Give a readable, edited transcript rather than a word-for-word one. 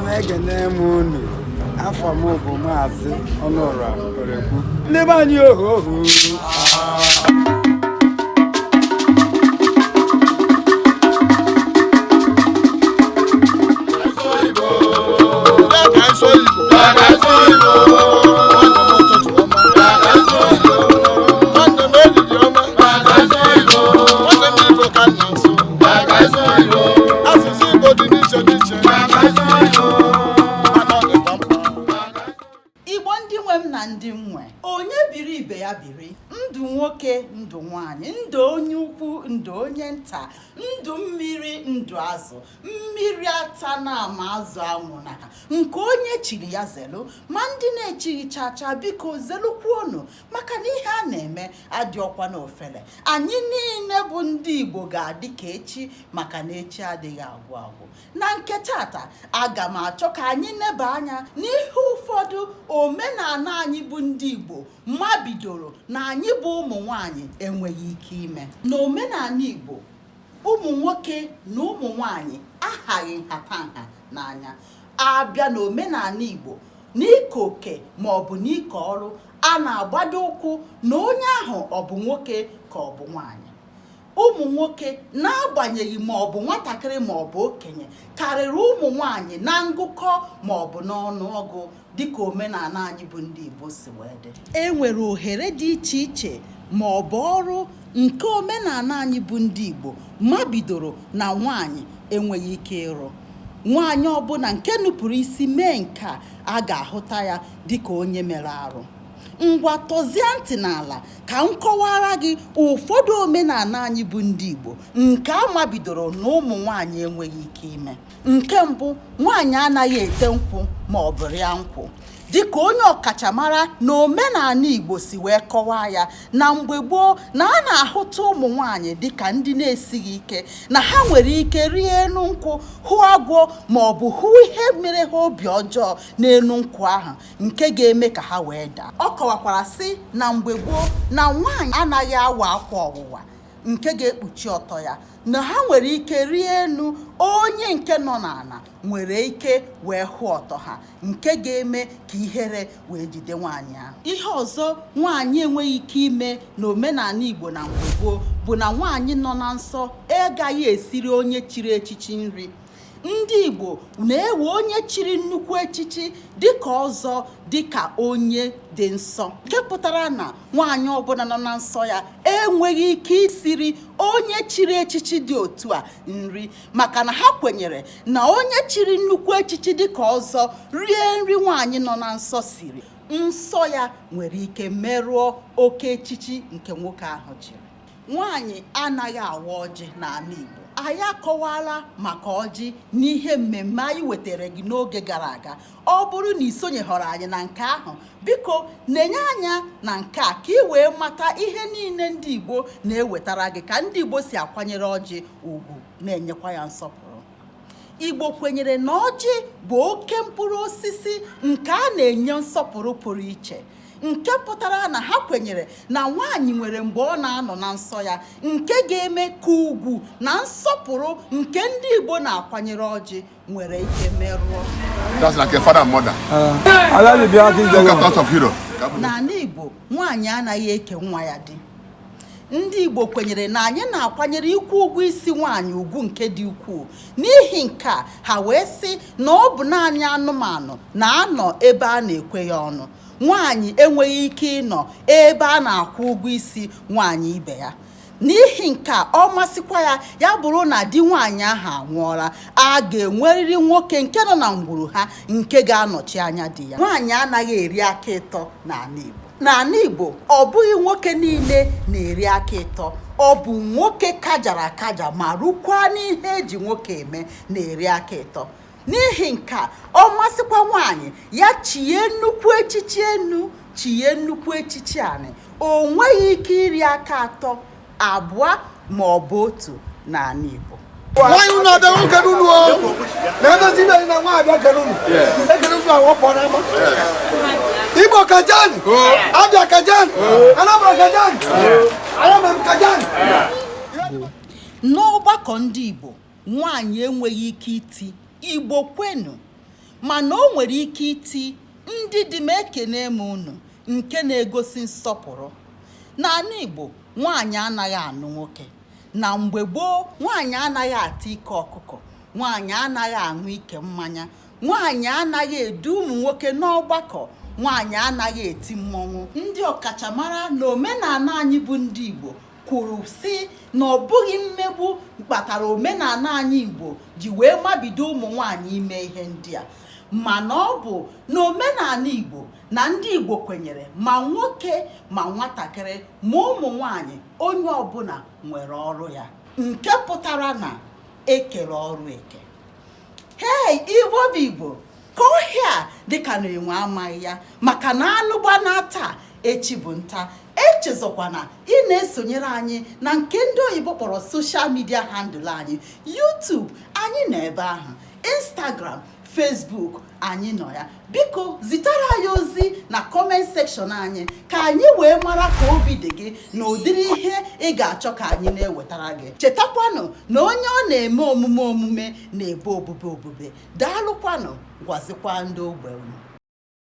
m ekene m unu afọ m bụ maazị Ọnụọra Orekwu ndị be anyị ohu Igbo ndị nwe m na ndị nwe onye biri ibe ya biri ndụ nwoke ndụ nwanyị ndụ onye ukwu ndụ onye nta ndụ mmiri ndụ azụ mmiri ata na ama azụ anwụ na nke onye chiri ya zelu ma ndị na-echighị chacha biko zelukwuonu maka na ihe a na-eme adịọkwa n'ofele anyị niile bụ ndị Igbo ga-adị ka echi maka na echi adịghị agwụ agwụ na nke tata aga m achọ ka anyị neba anya n'ihe ụfọdụ omenala anyị bụ ndị Igbo ma bidoro na anyị bụ ụmụ nwanyị enweghị ike ime n'omenala Igbo ụmụ nwoke na ụmụ nwanyị aghaghị nhatanha n'anya abịa n'omenala Igbo n'ike oke ma ọ bụ n'ike ọrụ a na-agbado ụkwụ na onye ahụ ọ bụ nwoke ka ọ bụ nwanyị ụmụ nwoke n'agbanyeghị ma ọ bụ nwatakịrị ma ọ bụ okenye karịrị ụmụ nwanyị na ngụkọ ma ọ bụ n'ọnụọgụ dịka omenala anyị bụ ndị Igbo si wee dị e nwere ohere dị iche iche ma ọ bụ ọrụ nke omenala anyị bụ ndị Igbo ma bidoro na nwanyị enweghị ike ịrụ nwanyị ọbụla nke nupụrụ isi mee nke a ga-ahụta ya dịka onye mere arụ ngwa tọzie ntị n'ala ka m kọwara gị ụfọdụ omenala anyị bụ ndị Igbo nke a mabidoro na ụmụ nwanyị enweghị ike ime nke mbụ nwanyị anaghị ete nkwụ ma ọ bụ rịa nkwụ dịka onye ọkachamara na omenala Igbo si wee kọwaa ya na mgbe gboo na a na-ahụta ụmụ nwanyị dịka ndị na-esighị ike na ha nwere ike rie enu nkwụ hụ agwọ ma ọ bụ hụ ihe mere ha obi ọjọọ n'enu nkwụ ahụ nke ga-eme ka ha wee daa ọ kọwakwara sị na mgbe gboo na nwanyị anaghị awa akwa ọwụwa nke ga-ekpuchi ọtọ ya na ha nwere ike rie enu onye nke nọ n'ala nwere ike wee hụ ọtọ ha nke ga-eme ka ihere wee jide nwaanyị ahụ ihe ọzọ nwaanyị enweghị ike ime n'omenala Igbo na mgbe gboo bụ na nwaanyị nọ na nsọ agaghị esiri onye chiri echichi nri ndị Igbo na-ewe onye chiri nnukwu echichi dịka ọzọ dịka onye dị nsọ nke pụtara na nwaanyị ọbụla nọ na nsọ ya enweghị ike isiri onye chiri echichi dị otu a nri maka na ha kwenyere na onye chiri nnukwu echichi dịka ọzọ rie nri nwaanyị nọ na nsọ siri nsọ ya nwere ike merụọ oke echichi nke nwoke ahụ chiri nwaanyị anaghị awa ọjị n'ala Igbo anyị akọwala maka ọjị n'ihe mmemme anyị wetara gị n'oge gara aga ọ bụrụ na isonyehọrọ anyị na nke ahụ biko na-enye anya na nke a ka ị wee mata ihe niile ndị Igbo na-ewetara gị ka ndị Igbo si akwanyere ọjị ugwu na-enyekwa ya nsọpụrụ Igbo kwenyere na ọjị bụ oke mkpụrụ osisi nke a na-enye nsọpụrụ pụrụ iche nke pụtara na ha kwenyere na nwaanyị nwere mgbe ọ na-anọ na nsọ ya nke ga-eme ka ugwu na nsọpụrụ nke ndị Igbo na-akwanyere ọjị nwere ike merụọ n'ala Igbo nwaanyị anaghị eke nwa ya di ndị Igbo kwenyere na anyị na-akwanyere ikwu ụgwọ isi nwaanyị ugwu nke dị ukwuu n'ihi nke a ha wee sị na ọ bụ naanị anụmanụ na-anọ ebe a na-ekwe ya ọnụ nwaanyị enweghị ike ịnọ ebe a na-akwụ ụgwọ isi nwaanyị ibe ya n'ihi nke a ọ masịkwa ya ya bụrụ na di nwaanyị ahụ anwụọla a ga-enwerịrị nwoke nke nọ na ngwuru ha nke ga-anọchi anya di ya nwaanyị anaghị eri aka ịtọ n'ala Igbo ọ bụghị nwoke niile na-eri aka ịtọ ọ bụ nwoke kajara akaja ma rụkwa n'ihe eji nwoke eme na-eri aka ịtọ n'ihi nke a ọ masịkwa nwaanyị ya chie nnukwu echichi enu chie nnukwu echichi anị o nweghị ike iri aka atọ abụọ ma ọ bụ otu n'ala Igbo nwaanyị unu abịa nwoke n'ụlọ na-emezi ibe na nwaanyị abịa kere unu ekere unu awọpọ n'ama Igbo kajan Abia kajan Anambra kajan Anambra kajan n'ọgbakọ ndị Igbo nwaanyị enweghị ike iti Igbo kwenu mana o nwere ike iti ndị dị m ekene m unu nke na-egosi nsọpụrụ. N'ala Igbo, nwaanyị anaghị anụ nwoke. Na mgbe gboo, nwaanyị anaghị ata ike ọkụkọ, nwaanyị anaghị aṅụ ike mmanya, nwaanyị anaghị edu ụmụ nwoke n'ọgbakọ, nwaanyị anaghị eti mmọnwụ. Ndị ọkachamara na omenala anyị bụ ndị Igbo kwuru sị na ọ bụghị mmegbu kpatara omenala anyị Igbo ji wee mabido ụmụ nwaanyị ime ihe ndị a, mana ọ bụ na omenala Igbo na ndị Igbo kwenyere ma nwoke ma nwatakịrị ma ụmụ nwaanyị onye ọbụla nwere ọrụ ya, nke pụtara na ekere ọrụ eke. Hey, Igbo bụ Igbo, ka ọhịa dịka na enwe amaghị ya, maka na anụ gbana taa echi bụ nta. Echezọkwana ị na-esonyere anyị na nke ndị oyibo kpọrọ social media handle anyị. YouTube anyị nọ ebe ahụ, Instagram, Facebook anyị nọ ya. Biko zitara anyị ozi na comment section anyị ka anyị wee mara ka obi dị gị na ụdịrị ihe ị ga-achọ ka anyị na-ewetara gị. Chetakwanụ na onye ọ na-eme omume na-ebe obube. Daalụkwanụ, gwazikwa ndị ogbe unu.